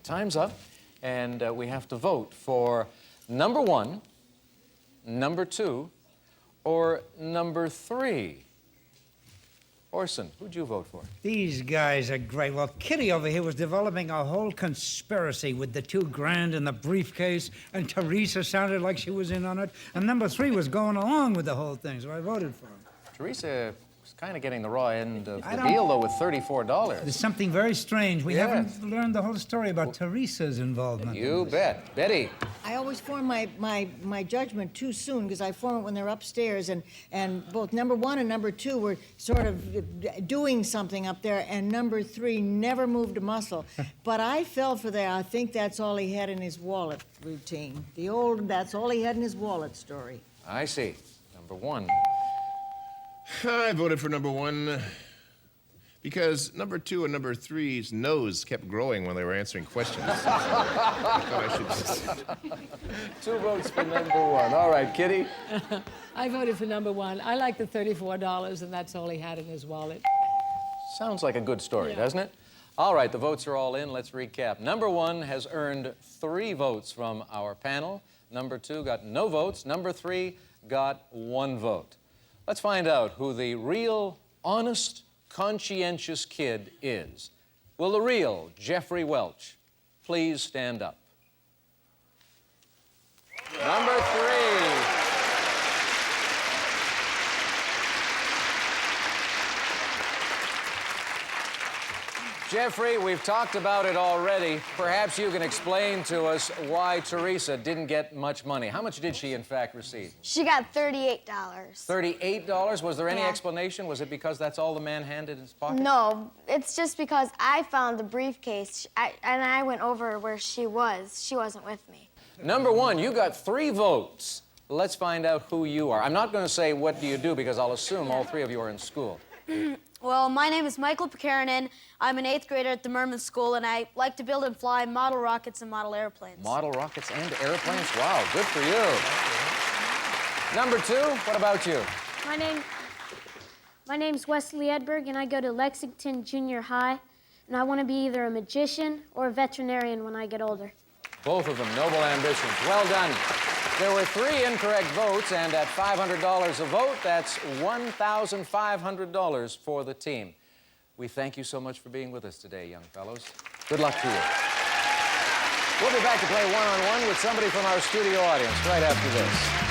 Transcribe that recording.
Time's up, and we have to vote for number 1, number 2, or number 3. Orson, who'd you vote for? These guys are great. Well, Kitty over here was developing a whole conspiracy with the $2,000 in the briefcase, and Teresa sounded like she was in on it, and number 3 was going along with the whole thing, so I voted for him. Teresa was kind of getting the raw end of the deal, though, with $34. There's something very strange. We haven't learned the whole story about Teresa's involvement. You bet. Betty. I always form my judgment too soon because I form it when they're upstairs, and both number 1 and number 2 were sort of doing something up there, and number 3 never moved a muscle. But I fell for that. I think that's all he had in his wallet routine. The old "that's all he had in his wallet" story. I see. Number 1. I voted for number 1 because number 2 and number 3's nose kept growing when they were answering questions. I thought I should... 2 votes for number 1. All right, Kitty. I voted for number 1. I like the $34, and that's all he had in his wallet. Sounds like a good story, doesn't it? All right, the votes are all in. Let's recap. Number 1 has earned 3 votes from our panel. Number 2 got no votes. Number 3 got 1 vote. Let's find out who the real, honest, conscientious kid is. Will the real Jeffrey Welch please stand up? Number 3. Jeffrey, we've talked about it already. Perhaps you can explain to us why Teresa didn't get much money. How much did she, in fact, receive? She got $38. $38? Was there any Yeah. explanation? Was it because that's all the man handed in his pocket? No, it's just because I found the briefcase, and I went over where she was. She wasn't with me. Number 1, you got 3 votes. Let's find out who you are. I'm not going to say what do you do because I'll assume all 3 of you are in school. Well, my name is Michael Pekaranen. I'm an 8th grader at the Merman School, and I like to build and fly model rockets and model airplanes. Model rockets and airplanes? Wow, good for you. Number 2, what about you? My name's Wesley Edberg, and I go to Lexington Junior High, and I want to be either a magician or a veterinarian when I get older. Both of them, noble ambitions. Well done. There were 3 incorrect votes, and at $500 a vote, that's $1,500 for the team. We thank you so much for being with us today, young fellows. Good luck to you. We'll be back to play one-on-one with somebody from our studio audience right after this.